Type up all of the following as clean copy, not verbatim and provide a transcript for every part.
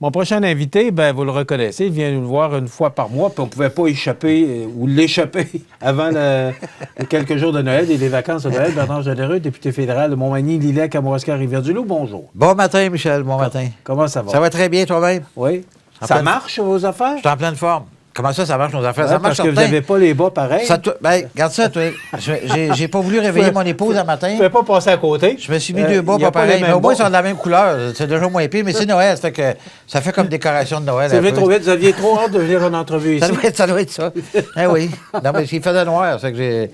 Mon prochain invité, ben vous le reconnaissez, il vient nous voir une fois par mois, puis on ne pouvait pas échapper ou l'échapper avant les quelques jours de Noël et les vacances de Noël. Bernard Généreux, député fédéral de Montmagny, Lillet, Kamouraska, Rivière-du-Loup, bonjour. Bon matin, Michel, bon matin. Comment ça va? Ça va très bien, toi-même? Oui. Ça marche, vos affaires? Je suis en pleine forme. Comment ça marche, nos affaires? Ouais, Ça marche, parce que vous n'avez pas les bas pareils. Regarde ça, toi. J'ai pas voulu réveiller mon épouse un matin. Tu ne pouvais pas passer à côté. Je me suis mis deux bas pas pareils. Mais au moins, ils sont de la même couleur. C'est déjà moins pire. Mais c'est Noël, ça fait comme décoration de Noël. C'est vrai trop vite. Vous aviez trop hâte de venir en entrevue ici. Ça doit être ça. Eh oui. Non, mais il faisait noir. C'est que j'ai...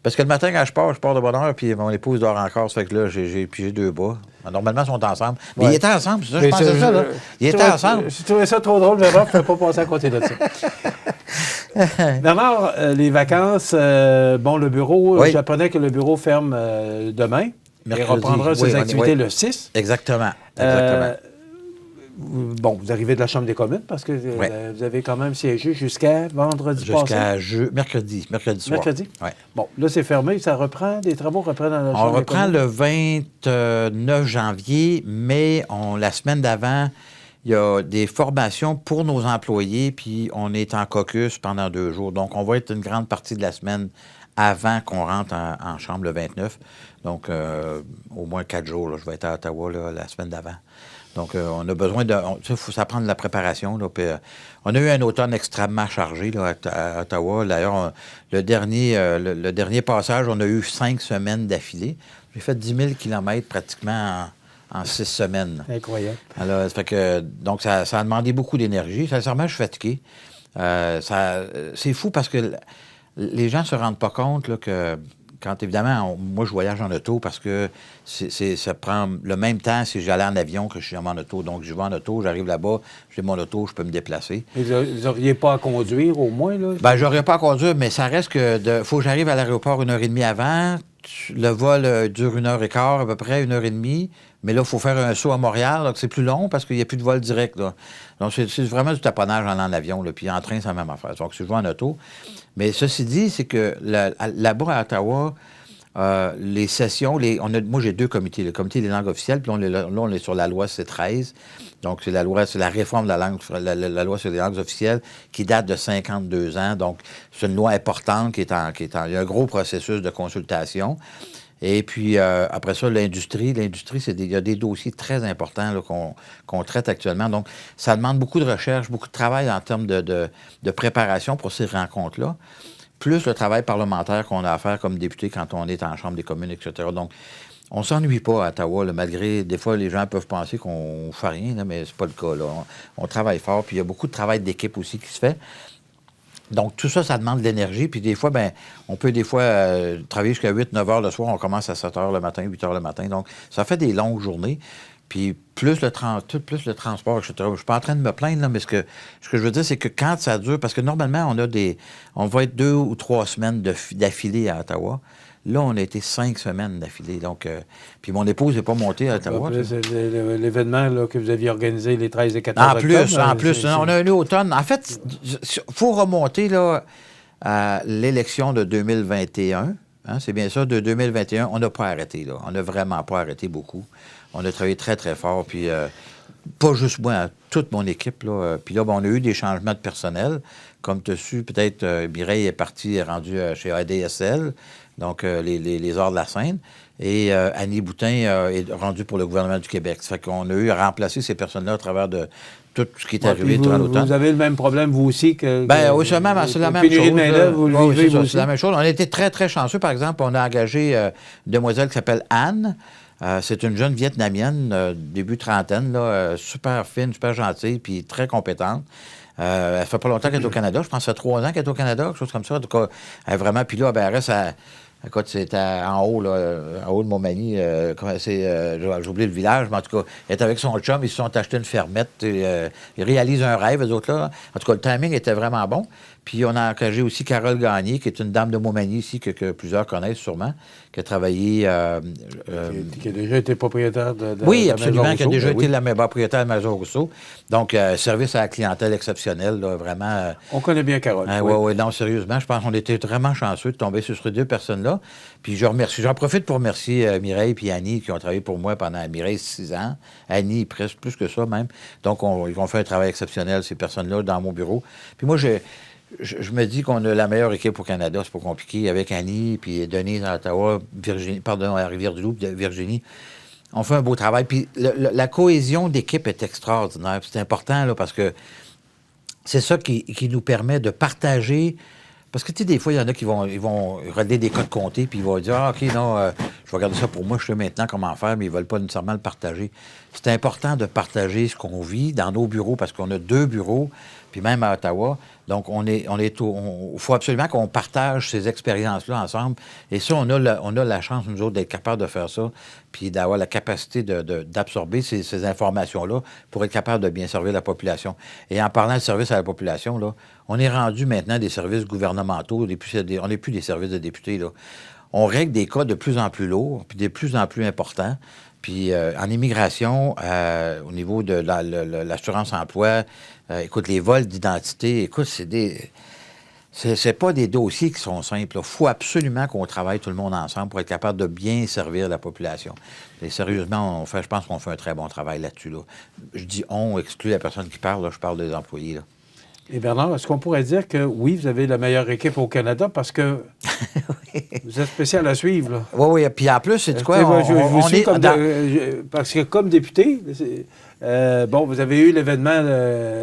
Parce que le matin, quand je pars de bonne heure, puis mon épouse dort encore. Ça fait que là, j'ai pigé deux bas. Normalement, ils sont ensemble. Mais ils étaient ensemble, c'est ça, je pensais ça, là. Ils étaient ensemble. Je trouvais ça trop drôle, mais bon, je ne peux pas passer à côté de ça. Bernard, les vacances, le bureau, oui. J'apprenais que le bureau ferme demain. Mercredi. Et reprendra ses activités le 6. Exactement. Vous arrivez de la Chambre des communes parce que vous avez quand même siégé jusqu'à vendredi passé. Jusqu'à mercredi soir. Mercredi? Oui. Bon, là, c'est fermé. Ça reprend, les travaux reprennent dans la Chambre On des reprend communes? le 29 janvier, mais la semaine d'avant, il y a des formations pour nos employés, puis on est en caucus pendant 2 jours. Donc, on va être une grande partie de la semaine avant qu'on rentre en Chambre le 29. Donc, au moins 4 jours. Là, je vais être à Ottawa la semaine d'avant. Donc, on a besoin de... Ça prend de la préparation. Là, puis, on a eu un automne extrêmement chargé là, à Ottawa. D'ailleurs, le dernier passage, on a eu 5 semaines d'affilée. J'ai fait 10 000 kilomètres pratiquement en 6 semaines. Incroyable. Alors, ça fait que, donc, ça a demandé beaucoup d'énergie. Sincèrement, je suis fatigué. C'est fou parce que les gens ne se rendent pas compte là, que... Quand, évidemment, moi, je voyage en auto parce que ça prend le même temps si j'allais en avion que je suis en auto. Donc, je vais en auto, j'arrive là-bas, j'ai mon auto, je peux me déplacer. Mais vous n'auriez pas à conduire, au moins, là? Bien, j'aurais pas à conduire, mais ça reste que... faut que j'arrive à l'aéroport 1h30 avant. Le vol dure 1h15, à peu près, 1h30. Mais là, il faut faire un saut à Montréal, donc c'est plus long parce qu'il n'y a plus de vol direct, là. Donc, c'est vraiment du taponnage en avion, là. Puis en train, c'est la même affaire. Donc, je vais en auto. Mais ceci dit, c'est que là-bas, à Ottawa, les sessions, moi, j'ai 2 comités. Le comité des langues officielles, puis là, on est sur la loi C-13. Donc, c'est la réforme de la langue, la loi sur les langues officielles qui date de 52 ans. Donc, c'est une loi importante il y a un gros processus de consultation. Et puis, après ça, l'industrie, il y a des dossiers très importants là, qu'on traite actuellement. Donc, ça demande beaucoup de recherche, beaucoup de travail en termes de préparation pour ces rencontres-là, plus le travail parlementaire qu'on a à faire comme député quand on est en Chambre des communes, etc. Donc, on ne s'ennuie pas à Ottawa, là, malgré, des fois, les gens peuvent penser qu'on ne fait rien, là, mais c'est pas le cas. Là. On travaille fort, puis il y a beaucoup de travail d'équipe aussi qui se fait. Donc, tout ça, ça demande de l'énergie. Puis des fois, on peut travailler jusqu'à 8-9 heures le soir. On commence à 7 heures le matin, 8 heures le matin. Donc, ça fait des longues journées. Puis plus le transport, etc. Je ne suis pas en train de me plaindre, là, mais ce que je veux dire, c'est que quand ça dure, parce que normalement, on va être 2 ou 3 semaines d'affilée à Ottawa. Là, on a été 5 semaines d'affilée. Donc, puis mon épouse n'est pas montée à Ottawa. L'événement là, que vous aviez organisé les 13 et 14 octobre. En plus, on a un automne. En fait, il faut remonter là, à l'élection de 2021. Hein, c'est bien ça, de 2021. On n'a pas arrêté. Là. On n'a vraiment pas arrêté beaucoup. On a travaillé très, très fort. Puis, pas juste moi, toute mon équipe. Là. Puis là, on a eu des changements de personnel. Comme tu as su, peut-être, Mireille est rendue chez ADSL. Donc, les Arts de la Seine. Et Annie Boutin est rendue pour le gouvernement du Québec. Ça fait qu'on a eu à remplacer ces personnes-là à travers de tout ce qui est arrivé durant l'automne. Vous avez le même problème, vous aussi, que... Oui, c'est la même chose. Vous le vivez, vous aussi. C'est la même chose. On a été très, très chanceux. Par exemple, on a engagé une demoiselle qui s'appelle Anne. C'est une jeune Vietnamienne, début trentaine, là, super fine, super gentille, puis très compétente. Elle fait pas longtemps qu'elle est au Canada. Je pense que ça fait 3 ans qu'elle est au Canada, quelque chose comme ça. En tout cas, elle est vraiment... Puis là, elle reste à... Écoute, c'était en haut, là, en haut de Montmagny. J'ai oublié le village, mais en tout cas, elle est avec son chum, ils se sont achetés une fermette. Ils réalisent un rêve, eux autres, là. En tout cas, le timing était vraiment bon. Puis on a engagé aussi Carole Gagné, qui est une dame de Montmagny ici, que plusieurs connaissent sûrement, qui a travaillé... qui a déjà été propriétaire de oui, de absolument, Maison qui a déjà Rousseau, été la propriétaire de Maison Rousseau. Donc, service à la clientèle exceptionnel, là, vraiment... On connaît bien Carole. Oui, non, sérieusement, je pense qu'on était vraiment chanceux de tomber sur ces 2 personnes-là personnes-là. Puis j'en profite pour remercier Mireille et Annie qui ont travaillé pour moi pendant, Mireille, 6 ans. Annie, presque plus que ça même. Donc, ils ont fait un travail exceptionnel, ces personnes-là, dans mon bureau. Puis moi, je me dis qu'on a la meilleure équipe au Canada, c'est pas compliqué, avec Annie, puis Denise à Ottawa, à Rivière-du-Loup, Virginie. On fait un beau travail. Puis la cohésion d'équipe est extraordinaire. C'est important, là, parce que c'est ça qui nous permet de partager. Parce que, tu sais, des fois, il y en a qui vont régler des codes comptés, puis ils vont dire, ah, OK, non, je vais garder ça pour moi, je sais maintenant comment faire, mais ils ne veulent pas nécessairement le partager. C'est important de partager ce qu'on vit dans nos bureaux, parce qu'on a 2 bureaux, puis même à Ottawa. Donc, il faut absolument qu'on partage ces expériences-là ensemble. Et ça, on a la chance, nous autres, d'être capables de faire ça, puis d'avoir la capacité d'absorber ces informations-là pour être capable de bien servir la population. Et en parlant de service à la population, là, on est rendu maintenant des services gouvernementaux, on n'est plus des services de députés, là. On règle des cas de plus en plus lourds, puis de plus en plus importants. Puis en immigration, au niveau de l'assurance-emploi, écoute, les vols d'identité, écoute, c'est pas des dossiers qui sont simples. Il faut absolument qu'on travaille tout le monde ensemble pour être capable de bien servir la population. Et sérieusement, je pense qu'on fait un très bon travail là-dessus. Là. Je dis on, exclut la personne qui parle, là, je parle des employés. Là. Et Bernard, est-ce qu'on pourrait dire que oui, vous avez la meilleure équipe au Canada parce que vous êtes spécial à suivre, là? Oui, oui. Puis en plus, c'est quoi? Parce que comme député, vous avez eu l'événement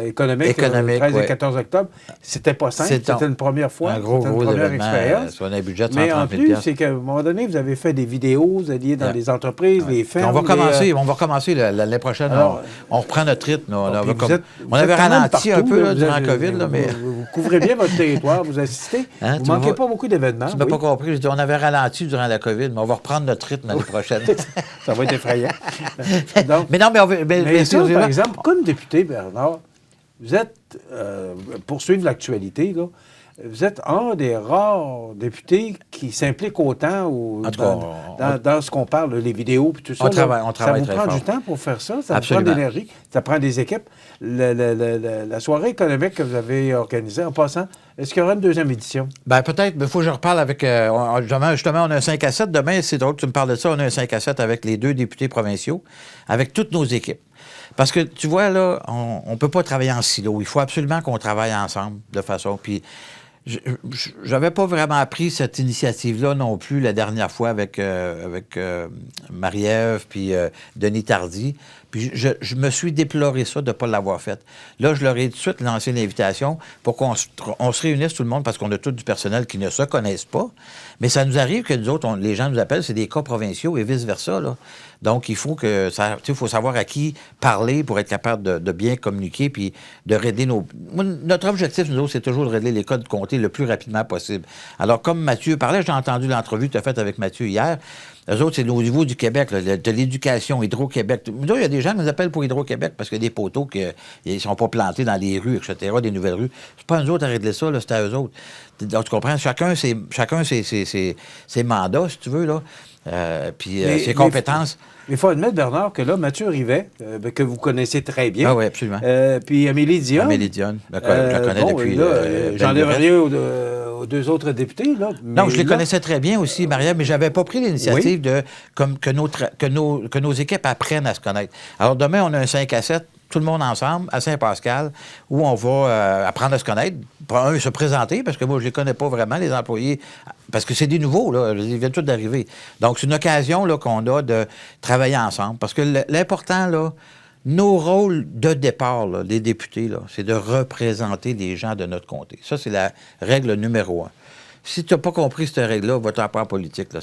économique le 13 et 14 octobre. C'était pas simple. C'était une première fois. Un gros première expérience. Sur un budget de 130 000 Mais en plus, c'est qu'à un moment donné, vous avez fait des vidéos, vous alliez dans les entreprises, les fermes. On va commencer l'année prochaine. Alors, on reprend notre rythme. On avait ralenti un peu là, durant la COVID. Vous couvrez bien votre territoire, vous assistez. Vous ne manquez pas beaucoup d'événements. Tu ne m'as pas compris. On avait ralenti durant la COVID, mais on va reprendre notre rythme l'année prochaine. Ça va être effrayant. Mais non, mais ça, par exemple, comme député, Bernard, vous êtes, pour suivre l'actualité, là, vous êtes un des rares députés qui s'implique autant dans ce qu'on parle, les vidéos et tout ça. On travaille ça vous très prend fort. du temps pour faire ça, ça Absolument. vous prend de l'énergie, ça prend des équipes. La soirée économique que vous avez organisée, en passant, est-ce qu'il y aura une deuxième édition? Bien, peut-être, mais il faut que je reparle avec... justement, on a un 5 à 7. Demain, c'est drôle que tu me parles de ça. On a un 5 à 7 avec les 2 députés provinciaux, avec toutes nos équipes. Parce que, tu vois, là, on ne peut pas travailler en silo. Il faut absolument qu'on travaille ensemble de façon... Puis, j'avais pas vraiment appris cette initiative-là non plus la dernière fois avec Marie-Ève puis Denis Tardy. Puis je me suis déploré ça de ne pas l'avoir fait. Là, je leur ai tout de suite lancé l'invitation pour qu'on se réunisse tout le monde parce qu'on a tout du personnel qui ne se connaissent pas. Mais ça nous arrive que nous autres, les gens nous appellent, c'est des cas provinciaux et vice-versa, là. Donc, il faut faut savoir à qui parler pour être capable de bien communiquer puis de régler notre objectif, nous autres, c'est toujours de régler les cas de comté le plus rapidement possible. Alors, comme Mathieu parlait, j'ai entendu l'entrevue que tu as faite avec Mathieu hier. Eux autres, c'est au niveau du Québec, là, de l'éducation, Hydro-Québec. Il y a des gens qui nous appellent pour Hydro-Québec parce qu'il y a des poteaux qui ne sont pas plantés dans les rues, etc., des nouvelles rues. C'est pas nous autres à régler ça, là, c'est à eux autres. Donc, tu comprends? Chacun ses mandats, si tu veux, là. Puis ses compétences. Il faut admettre, Bernard, que là, Mathieu Rivet, que vous connaissez très bien. Ah oui, absolument. Puis Amélie Dionne. Amélie Dionne, je la connais depuis... J'enlève rien aux 2 autres députés, là. Non, je les connaissais très bien aussi, Marie-Ève, mais je n'avais pas pris l'initiative que nos équipes apprennent à se connaître. Alors, demain, on a un 5 à 7, tout le monde ensemble, à Saint-Pascal, où on va apprendre à se connaître. Se présenter, parce que moi, je ne les connais pas vraiment, les employés, parce que c'est des nouveaux, là, ils viennent tous d'arriver. Donc, c'est une occasion là, qu'on a de travailler ensemble. Parce que l'important, là, nos rôles de départ, là, des députés, là, c'est de représenter les gens de notre comté. Ça, c'est la règle numéro 1. Si tu n'as pas compris cette règle-là, va-t'en pas en politique. Là.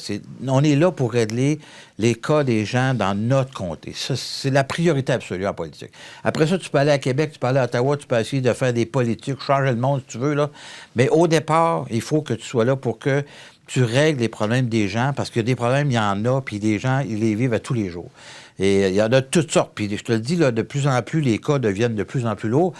On est là pour régler les cas des gens dans notre comté. Ça, c'est la priorité absolue en politique. Après ça, tu peux aller à Québec, tu peux aller à Ottawa, tu peux essayer de faire des politiques, changer le monde si tu veux. Là. Mais au départ, il faut que tu sois là pour que tu règles les problèmes des gens, parce que des problèmes, il y en a, puis les gens, ils les vivent à tous les jours. Et il y en a de toutes sortes. Puis je te le dis, là, de plus en plus, les cas deviennent de plus en plus lourds.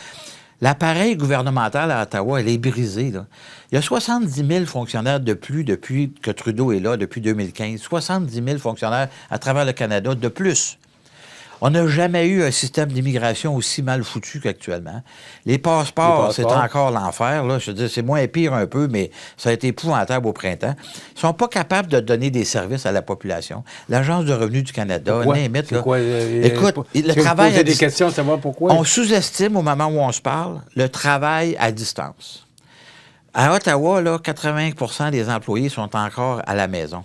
L'appareil gouvernemental à Ottawa, elle est brisée. Là. Il y a 70 000 fonctionnaires de plus depuis que Trudeau est là, depuis 2015. 70 000 fonctionnaires à travers le Canada de plus. On n'a jamais eu un système d'immigration aussi mal foutu qu'actuellement. Les passeports, c'est encore l'enfer. Là. Je veux dire, c'est moins pire un peu, mais ça a été épouvantable au printemps. Ils sont pas capables de donner des services à la population. L'Agence de revenus du Canada, écoute, le travail des questions à savoir pourquoi. On sous-estime au moment où on se parle le travail à distance. À Ottawa, là, 80 des employés sont encore à la maison.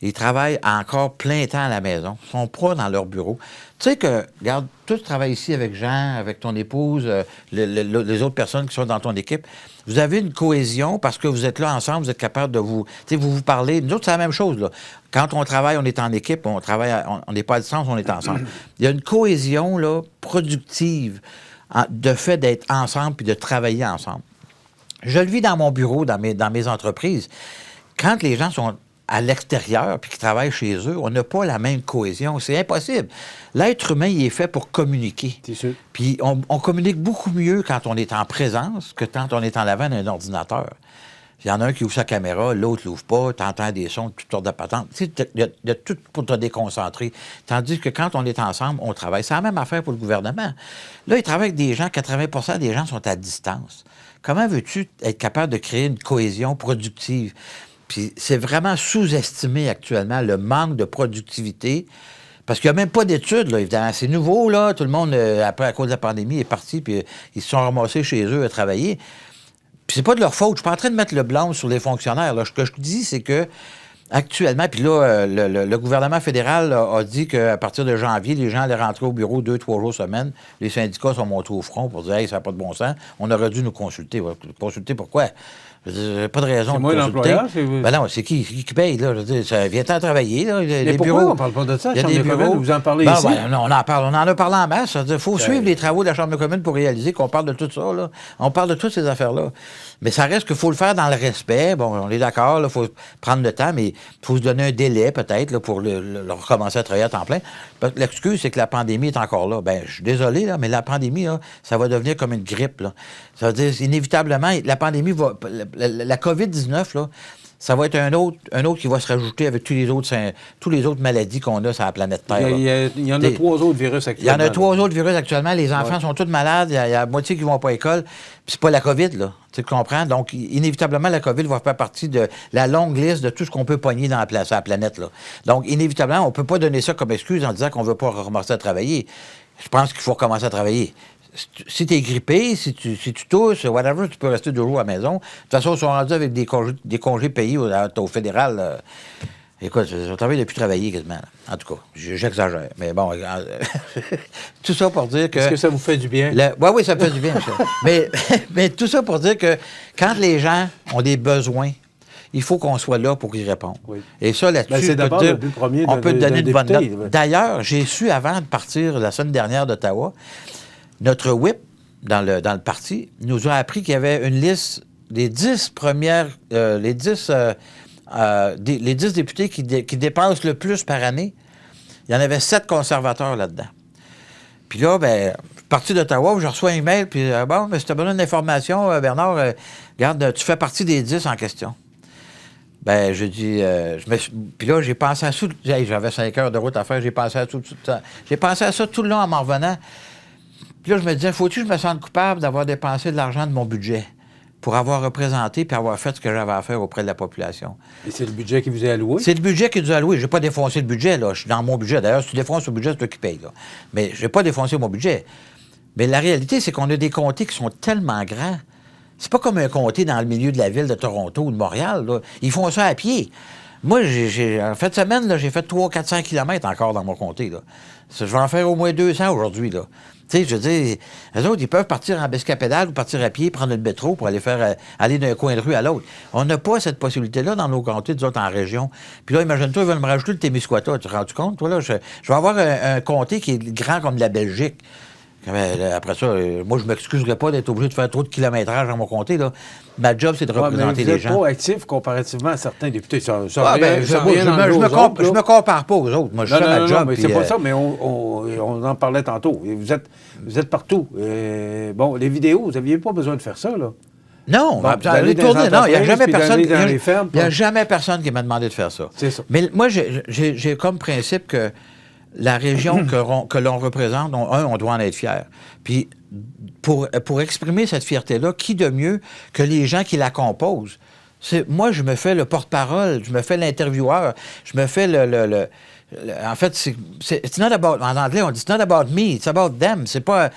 Ils travaillent encore plein temps à la maison. Ils sont pas dans leur bureau. Tu sais que, regarde, tu travailles ici avec Jean, avec ton épouse, les autres personnes qui sont dans ton équipe. Vous avez une cohésion parce que vous êtes là ensemble, vous êtes capable de vous... Tu sais, vous parlez. Nous autres, c'est la même chose, là. Quand on travaille, on est en équipe, on travaille, on n'est pas à distance, on est ensemble. Il y a une cohésion, là, productive de fait d'être ensemble puis de travailler ensemble. Je le vis dans mon bureau, dans mes entreprises. Quand les gens sont à l'extérieur puis qui travaillent chez eux, on n'a pas la même cohésion. C'est impossible. L'être humain, il est fait pour communiquer. C'est sûr. Puis on communique beaucoup mieux quand on est en présence que quand on est en avant d'un ordinateur. Il y en a un qui ouvre sa caméra, l'autre ne l'ouvre pas, tu entends des sons, toutes sortes de patentes. Tu sais, il y a tout pour te déconcentrer. Tandis que quand on est ensemble, on travaille. C'est la même affaire pour le gouvernement. Là, ils travaillent avec des gens, 80 des gens sont à distance. Comment veux-tu être capable de créer une cohésion productive? Puis c'est vraiment sous-estimé actuellement le manque de productivité. Parce qu'il n'y a même pas d'études, là, évidemment. C'est nouveau, là. Tout le monde, après, à cause de la pandémie, est parti, puis ils se sont ramassés chez eux à travailler. Puis c'est pas de leur faute. Je suis pas en train de mettre le blanc sur les fonctionnaires. Là. Ce que je dis, c'est que actuellement, puis là, le gouvernement fédéral a dit qu'à partir de janvier, les gens allaient rentrer au bureau 2-3 jours semaine. Les syndicats sont montés au front pour dire « Hey, ça n'a pas de bon sens. On aurait dû nous consulter. » Consulter pourquoi? Je veux dire, pas de raison de moi consulter. l'employeur, Ben non, c'est qui paye, là? Je veux dire, ça vient-en travailler, là. Mais pourquoi on ne parle pas de ça, la Chambre des communes? Vous en parlez ici? Ben, on en a parlé en masse. Il faut suivre les travaux de la Chambre des communes pour réaliser qu'on parle de tout ça, là. On parle de toutes ces affaires-là. Mais ça reste qu'il faut le faire dans le respect. Bon, on est d'accord, il faut prendre le temps, mais il faut se donner un délai, peut-être, là, pour recommencer à travailler à temps plein. L'excuse, c'est que la pandémie est encore là. Ben, je suis désolé, là, mais la pandémie, là, ça va devenir comme une grippe, là. Ça veut dire, inévitablement, la pandémie va... La COVID-19, là, ça va être un autre qui va se rajouter avec tous les autres maladies qu'on a sur la planète Terre. Il y en a 3 autres virus actuellement. Il y en a 3 autres virus actuellement. Les enfants sont tous malades. Il y a la moitié qui ne vont pas à l'école. Puis c'est pas la COVID, là. Tu comprends? Donc, inévitablement, la COVID va faire partie de la longue liste de tout ce qu'on peut pogner sur la planète, là. Donc, inévitablement, on ne peut pas donner ça comme excuse en disant qu'on ne veut pas recommencer à travailler. Je pense qu'il faut recommencer à travailler. Si tu es grippé, si tu tousses, whatever, tu peux rester 2 jours à la maison. De toute façon, ils sont rendus avec des congés payés au fédéral. Écoute, je travaille depuis travailler quasiment. En tout cas, j'exagère. Mais bon, tout ça pour dire que... Est-ce que ça vous fait du bien? Oui, ça me fait du bien. mais tout ça pour dire que quand les gens ont des besoins, il faut qu'on soit là pour y répondre. Oui. Et ça, là-dessus, on peut te donner une bonne note. D'ailleurs, j'ai su avant de partir la semaine dernière d'Ottawa, notre whip, dans le parti, nous a appris qu'il y avait une liste des 10 premières... les 10 députés qui dépassent le plus par année. Il y en avait 7 conservateurs là-dedans. Puis là, ben, parti d'Ottawa, je reçois un email, puis bon, mais si tu as besoin d'informations, Bernard, regarde, tu fais partie des 10 en question. Ben, je dis... puis là, j'ai pensé à ça... J'avais 5 heures de route à faire, j'ai pensé à ça tout le long en m'en revenant. Puis là, je me disais, faut-tu que je me sente coupable d'avoir dépensé de l'argent de mon budget pour avoir représenté puis avoir fait ce que j'avais à faire auprès de la population? Et c'est le budget qui vous est alloué? C'est le budget qui nous a alloué. Je n'ai pas défoncé le budget, là. Je suis dans mon budget. D'ailleurs, si tu défonces le budget, c'est toi qui payes, là. Mais je n'ai pas défoncé mon budget. Mais la réalité, c'est qu'on a des comtés qui sont tellement grands. C'est pas comme un comté dans le milieu de la ville de Toronto ou de Montréal, là. Ils font ça à pied. Moi, en fin de semaine, là, j'ai fait 300-400 km encore dans mon comté, là. Je vais en faire au moins 200 aujourd'hui, là. Tu sais, je veux dire, eux autres, ils peuvent partir en bescapédale ou partir à pied, prendre le métro pour aller d'un coin de rue à l'autre. On n'a pas cette possibilité-là dans nos comtés, nous autres, en région. Puis là, imagine-toi, ils veulent me rajouter le Témiscouata. Tu te rends compte, toi, là? Je vais avoir un comté qui est grand comme la Belgique. Après ça, moi, je ne m'excuserais pas d'être obligé de faire trop de kilométrage dans mon comté, là. Ma job, c'est de représenter les gens. Vous êtes pas actif comparativement à certains députés. Je me compare pas aux autres. Moi, je fais ma job. Mais c'est pas ça, mais on en parlait tantôt. Et vous êtes partout. Bon, les vidéos, vous n'aviez pas besoin de faire ça, là. Non, bon, il n'y a jamais personne. Il n'y a jamais personne qui m'a demandé de faire ça. C'est ça. Mais moi, j'ai comme principe que la région que l'on représente, on doit en être fier. Puis, pour exprimer cette fierté-là, qui de mieux que les gens qui la composent? Moi, je me fais le porte-parole, je me fais l'intervieweur, je me fais en fait, it's not about, en anglais, on dit it's not about me, it's about them. C'est pas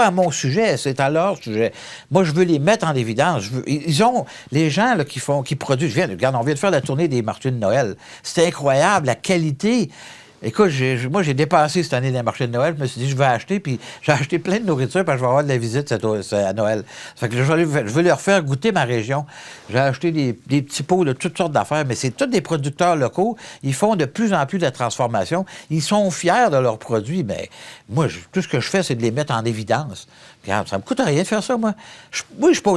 à mon sujet, c'est à leur sujet. Moi, je veux les mettre en évidence. Ils ont, les gens là, qui produisent, regarde, on vient de faire la tournée des marchés de Noël. C'est incroyable, la qualité. Écoute, moi, j'ai dépassé cette année des marchés de Noël. Je me suis dit, je vais acheter, puis j'ai acheté plein de nourriture, parce que je vais avoir de la visite à Noël. Ça fait que je veux leur faire goûter ma région. J'ai acheté des petits pots de toutes sortes d'affaires, mais c'est tous des producteurs locaux. Ils font de plus en plus de transformation. Ils sont fiers de leurs produits, mais moi, tout ce que je fais, c'est de les mettre en évidence. Regarde, ça me coûte rien de faire ça, moi.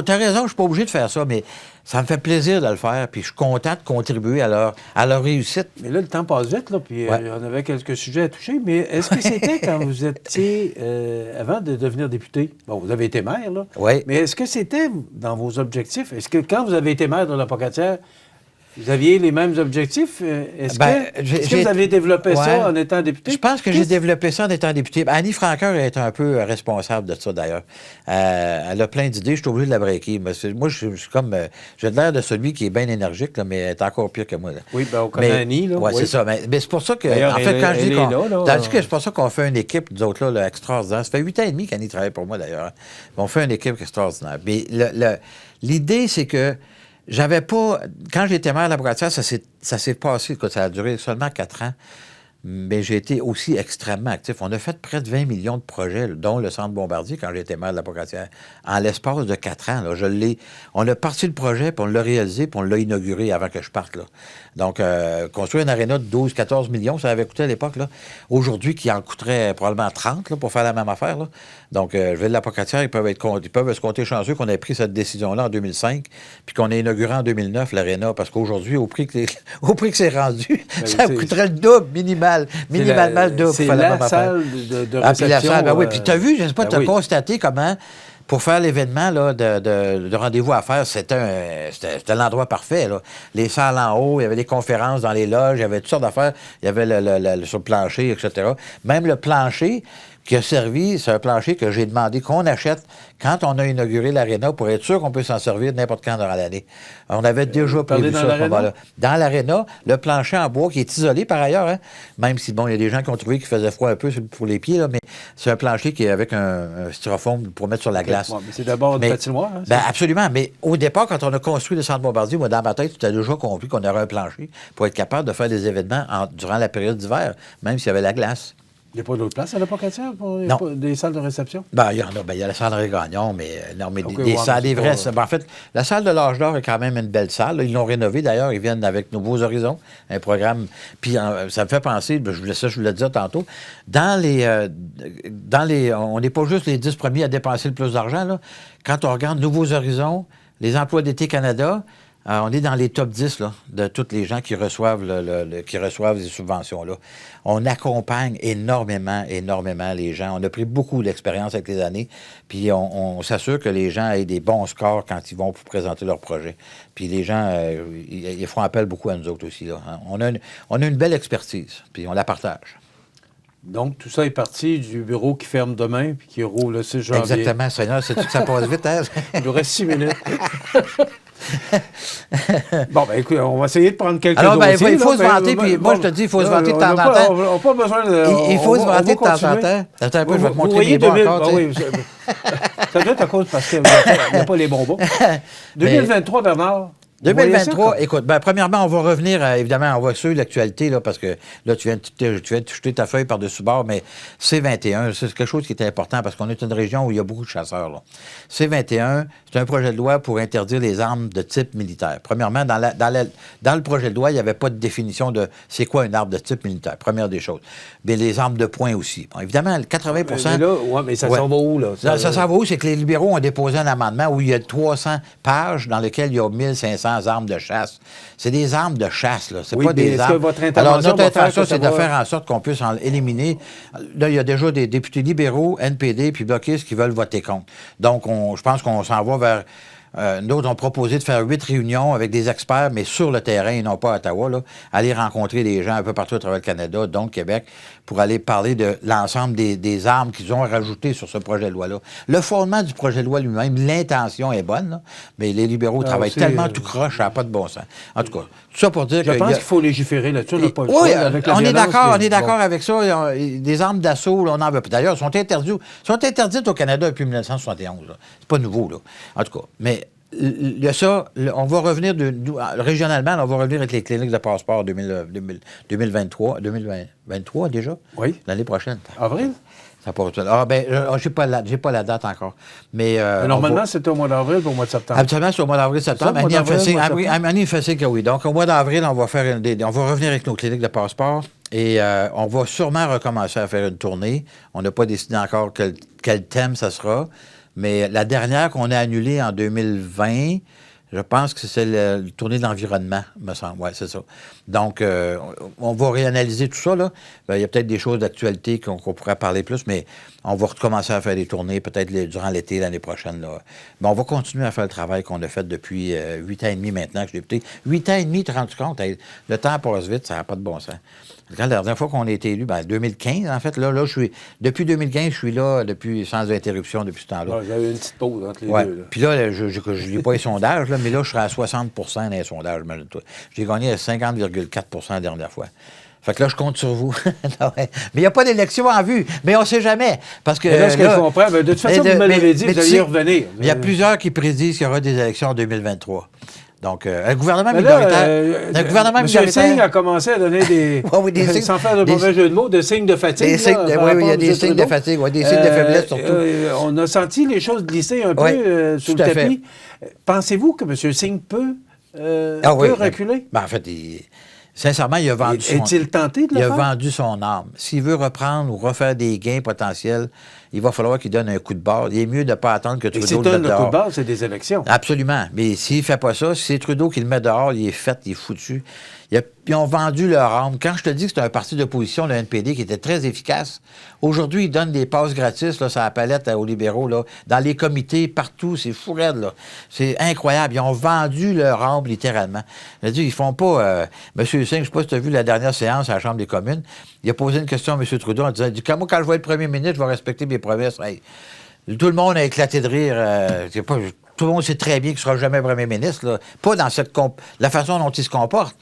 T'as raison, je suis pas obligé de faire ça, mais ça me fait plaisir de le faire, puis je suis content de contribuer à leur réussite. Mais là, le temps passe vite, là, puis on avait quelques sujets à toucher, mais est-ce que c'était quand vous étiez, avant de devenir député, bon, vous avez été maire, là, oui. Mais est-ce que c'était dans vos objectifs? Est-ce que quand vous avez été maire de la Pocatière, vous aviez les mêmes objectifs? Est-ce que vous avez développé ça en étant député? Je pense que j'ai développé ça en étant député. Annie Francoeur est un peu responsable de ça, d'ailleurs. Elle a plein d'idées. Je suis obligé de la breaker. Moi, je suis comme... j'ai l'air de celui qui est bien énergique, là, mais elle est encore pire que moi. Là. Oui, bien, on connaît Annie. Là. Oui, c'est ça. Mais c'est pour ça que... En fait, quand je dis qu'on... Tandis que c'est pour ça qu'on fait une équipe, nous autres, là, extraordinaire. Ça fait 8 ans et demi qu'Annie travaille pour moi, d'ailleurs. On fait une équipe extraordinaire. Mais l'idée, c'est que j'avais pas... Quand j'étais maire de la Pocatière, ça s'est passé, ça a duré seulement 4 ans, mais j'ai été aussi extrêmement actif. On a fait près de 20 millions de projets, dont le Centre Bombardier, quand j'étais maire de la Pocatière. En l'espace de 4 ans, là, on a parti le projet, puis on l'a réalisé, puis on l'a inauguré avant que je parte, là. Donc, construire une aréna de 12-14 millions, ça avait coûté à l'époque, là. Aujourd'hui, qui en coûterait probablement 30, là, pour faire la même affaire, là. Donc, je vais de la Pocatière, ils peuvent se compter chanceux qu'on ait pris cette décision-là en 2005, puis qu'on ait inauguré en 2009 l'aréna, parce qu'aujourd'hui, au prix que c'est rendu, ça coûterait le double, minimalement le double. C'est la salle de réception. La salle, oui. Puis, tu as vu, je ne sais pas, tu as constaté comment... Pour faire l'événement là, de rendez-vous à faire, c'était l'endroit parfait. Là. Les salles en haut, il y avait des conférences dans les loges, il y avait toutes sortes d'affaires. Il y avait sur le plancher, etc. Même le plancher qui a servi, c'est un plancher que j'ai demandé qu'on achète quand on a inauguré l'aréna pour être sûr qu'on peut s'en servir n'importe quand durant l'année. On avait déjà prévu ça à ce moment-là. Dans l'aréna, le plancher en bois qui est isolé par ailleurs, hein, même si, bon, il y a des gens qui ont trouvé qu'il faisait froid un peu pour les pieds, là, mais c'est un plancher qui est avec un styrofoam pour mettre sur la glace. Ouais, mais c'est d'abord une patinoire. Hein, absolument. Mais au départ, quand on a construit le Centre Bombardier, moi, dans ma tête, tu as déjà compris qu'on aurait un plancher pour être capable de faire des événements durant la période d'hiver, même s'il y avait la glace. Il n'y a pas d'autre place à la Pocatière pour des salles de réception? Il y en a. Il y a la salle de Gagnon, mais des salles, des vraies. En fait, la salle de l'Âge d'Or est quand même une belle salle. Là, ils l'ont rénovée d'ailleurs. Ils viennent avec Nouveaux Horizons, un programme. Puis ça me fait penser, je vous l'ai dit tantôt, on n'est pas juste les 10 premiers à dépenser le plus d'argent. Là. Quand on regarde Nouveaux Horizons, les emplois d'été Canada, on est dans les top 10 là, de tous les gens qui reçoivent ces subventions-là. On accompagne énormément les gens. On a pris beaucoup d'expérience avec les années, puis on s'assure que les gens aient des bons scores quand ils vont pour présenter leur projet. Puis les gens, ils font appel beaucoup à nous autres aussi. Là, hein. On a une belle expertise, puis on la partage. Donc, tout ça est parti du bureau qui ferme demain puis qui roule le 6 janvier. Exactement, Seigneur, c'est tout ça passe vite. Hein? Il nous reste 6 minutes. Bon, ben écoute, on va essayer de prendre quelques dossiers. Alors, il faut se vanter, puis moi, je te dis, il faut se vanter de temps en temps. On n'a pas besoin de... Il faut se vanter de temps en temps. Attends un peu, je vais te montrer mes bons encore. Oui, ça doit être à cause parce qu'il n'y a pas les bonbons. 2023, Bernard... 2023, écoute, premièrement, on va revenir, évidemment, on va suivre l'actualité, là, parce que là, tu viens de jeter ta feuille par-dessus bord, mais C-21, c'est quelque chose qui est important parce qu'on est une région où il y a beaucoup de chasseurs. Là. C-21, c'est un projet de loi pour interdire les armes de type militaire. Premièrement, dans le projet de loi, il n'y avait pas de définition de c'est quoi une arme de type militaire, première des choses. Mais les armes de poing aussi. Bon, évidemment, 80 mais ça s'en va où, là? Ça s'en va où? C'est que les libéraux ont déposé un amendement où il y a 300 pages dans lesquelles il y a 1500 armes de chasse. C'est des armes de chasse, là. C'est pas des armes. Alors, notre intention, c'est de faire en sorte qu'on puisse en éliminer. Là, il y a déjà des députés libéraux, NPD, puis bloquistes qui veulent voter contre. Donc, je pense qu'on s'en va vers D'autres ont proposé de faire 8 réunions avec des experts, mais sur le terrain et non pas à Ottawa, là, aller rencontrer des gens un peu partout à travers le Canada, dont le Québec, pour aller parler de l'ensemble des armes qu'ils ont rajoutées sur ce projet de loi-là. Le fondement du projet de loi lui-même, l'intention est bonne, là, mais les libéraux travaillent tellement tout croche, ça n'a pas de bon sens. En tout cas, tout ça pour dire je pense qu'il faut légiférer là-dessus, on n'a pas le oui, choix. Avec la on est violence, d'accord, on est d'accord avec ça. Des armes d'assaut, là, on en veut pas. D'ailleurs, sont interdites au Canada depuis 1971. Là. C'est pas nouveau, là. En tout cas, mais il y a ça, on va revenir régionalement, on va revenir avec les cliniques de passeport 2023 déjà? Oui. L'année prochaine. Avril? Ça part, j'ai pas la date encore. Mais normalement, c'était au mois d'avril ou au mois de septembre? Habituellement, c'est au mois d'avril-septembre. Annie fait signe que oui. Donc, au mois d'avril, on va revenir avec nos cliniques de passeport et on va sûrement recommencer à faire une tournée. On n'a pas décidé encore quel thème ça sera. Mais la dernière qu'on a annulée en 2020, je pense que c'est la tournée de l'environnement, me semble. Oui, c'est ça. Donc, on va réanalyser tout ça, là. Il y a peut-être des choses d'actualité qu'on pourrait parler plus, mais on va recommencer à faire des tournées, peut-être durant l'été, l'année prochaine, là. Mais on va continuer à faire le travail qu'on a fait depuis 8 ans et demi maintenant que je l'ai député. 8 ans et demi, tu te rends compte? Le temps passe vite, ça n'a pas de bon sens. Quand la dernière fois qu'on a été élu, 2015, en fait, là, depuis 2015, je suis là, sans interruption, depuis ce temps-là. Ouais, j'avais une petite pause entre les deux. Là. Puis là, je ne lis pas les sondages, là, mais là, je serai à 60 dans les sondages, imagine-toi. J'ai gagné à 50,4 la dernière fois. Fait que là, je compte sur vous. Mais il n'y a pas d'élection en vue. Mais on ne sait jamais. Parce que. Là, ce que je comprends, de toute façon, vous me l'avez dit, vous allez y revenir. Il y a plusieurs qui prédisent qu'il y aura des élections en 2023. Donc, un gouvernement minoritaire. M. Singh a commencé à donner des. signes, sans faire de mauvais jeu de mots, de signes de fatigue. Il y a des signes de fatigue, des signes de faiblesse surtout. On a senti les choses glisser un peu sous le tapis. Pensez-vous que M. Singh peut reculer? En fait, sincèrement, il a vendu son... Est-il tenté de le faire? Il a vendu son âme. S'il veut reprendre ou refaire des gains potentiels, il va falloir qu'il donne un coup de barre. Il est mieux de ne pas attendre que Trudeau le mette dehors. Le coup de barre, c'est des élections. Absolument. Mais s'il ne fait pas ça, si c'est Trudeau qui le met dehors, il est fait, il est foutu. Ils ont vendu leur âme. Quand je te dis que c'est un parti d'opposition, le NPD, qui était très efficace, aujourd'hui, ils donnent des passes gratis là, sur la palette aux libéraux, là, dans les comités, partout. C'est fou raide, là. C'est incroyable. Ils ont vendu leur âme, littéralement. Je veux dire, ils font pas... M. Singh, je ne sais pas si tu as vu la dernière séance à la Chambre des communes, il a posé une question à M. Trudeau en disant, moi, quand je vais être premier ministre, je vais respecter mes promesses. Hey, tout le monde a éclaté de rire. Tout le monde sait très bien qu'il ne sera jamais premier ministre. Là. Pas dans la façon dont il se comporte.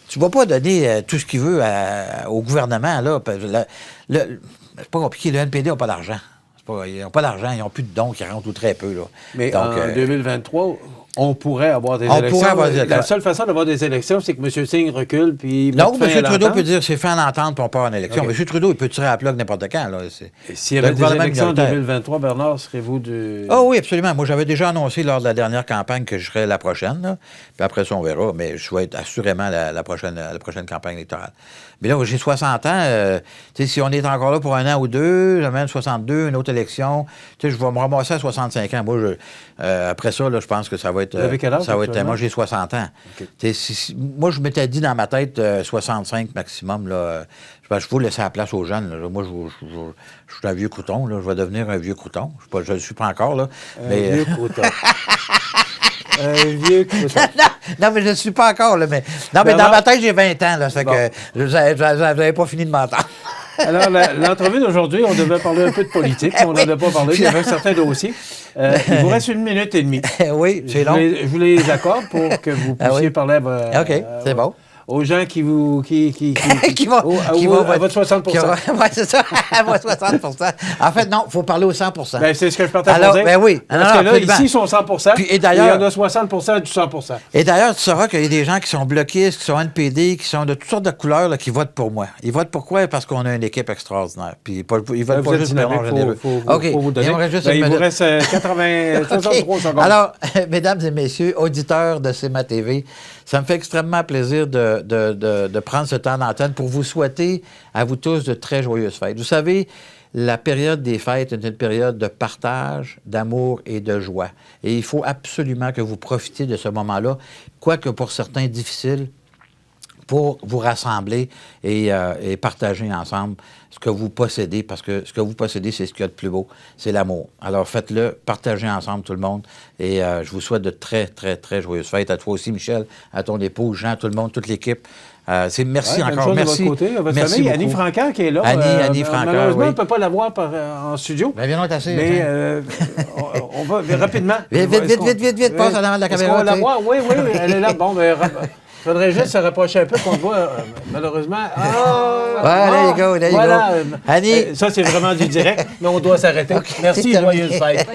Tu ne vas pas donner tout ce qu'il veut au gouvernement. Là. C'est pas compliqué. Le NPD n'a pas d'argent. Ils n'ont pas d'argent. Ils n'ont plus de dons qui rentrent ou très peu. Là. Mais donc, en 2023... On pourrait avoir des élections. La seule façon d'avoir des élections, c'est que M. Singh recule. Puis non, M. Trudeau peut dire c'est fait en entente puis on part en élection. Okay. M. Trudeau, il peut tirer à la plug n'importe quand. Là. S'il y avait des élections en 2023, Bernard, serez-vous du... Ah oui, absolument. Moi, j'avais déjà annoncé lors de la dernière campagne que je serais la prochaine. Là. Puis après ça, on verra. Mais je vais être assurément la prochaine campagne électorale. Mais là, j'ai 60 ans. Si on est encore là pour un an ou deux, même 62, une autre élection, je vais me ramasser à 65 ans. Moi, après ça, là, je pense que ça va être... Vous avez quel âge? Moi, j'ai 60 ans. Okay. Moi, je m'étais dit dans ma tête 65 maximum. Là, je veux laisser la place aux jeunes. Là. Moi, je suis un vieux crouton. Là. Je vais devenir un vieux crouton. Je ne le suis pas encore. Là, vieux crouton. Un vieux crouton. non, mais je ne le suis pas encore. Là, mais dans ma tête, j'ai 20 ans. Là, ça fait que vous n'avez pas fini de m'entendre. Alors, l'entrevue d'aujourd'hui, on devait parler un peu de politique, mais on n'en a pas parlé. Il y avait un certain dossier. Il vous reste 1 minute et demie. Oui, c'est long. Je vous les accorde pour que vous puissiez parler OK, c'est bon. Aux gens qui vous... qui vont à votre 60 Oui, c'est ça, à votre 60 En fait, non, il faut parler au 100 Bien, c'est ce que je partais pour dire. Ben oui. Parce que là, ici, ils sont 100 Puis, et il y en a 60 du 100 Et d'ailleurs, tu sauras qu'il y a des gens qui sont bloquistes, qui sont NPD, qui sont de toutes sortes de couleurs, là, qui votent pour moi. Ils votent pourquoi? Parce qu'on a une équipe extraordinaire. Puis ils votent pas juste Bernard Généreux. OK. Il vous reste 63 secondes. Alors, mesdames et messieurs, auditeurs de CMA TV, ça me fait extrêmement plaisir de prendre ce temps d'antenne pour vous souhaiter à vous tous de très joyeuses fêtes. Vous savez, la période des fêtes est une période de partage, d'amour et de joie. Et il faut absolument que vous profitiez de ce moment-là, quoique pour certains difficile, pour vous rassembler et partager ensemble ce que vous possédez, parce que ce que vous possédez, c'est ce qu'il y a de plus beau, c'est l'amour. Alors faites-le, partagez ensemble tout le monde, et je vous souhaite de très, très, très joyeuses fêtes. À toi aussi, Michel, à ton épouse, Jean, tout le monde, toute l'équipe. Merci encore. Merci. De votre côté, à votre merci famille. beaucoup. Annie Francaire qui est là. Annie Francaire, malheureusement, oui. on ne peut pas la voir en studio. Ben, viens-donc assez. Mais on va rapidement. Vite, passe en avant de la caméra. Est-ce qu'on la voit? Oui, elle est là. Bon, ben, il faudrait juste se rapprocher un peu qu'on voit, malheureusement. There you go. Annie. Ça, c'est vraiment du direct, mais on doit s'arrêter. Okay, merci, joyeuse fête.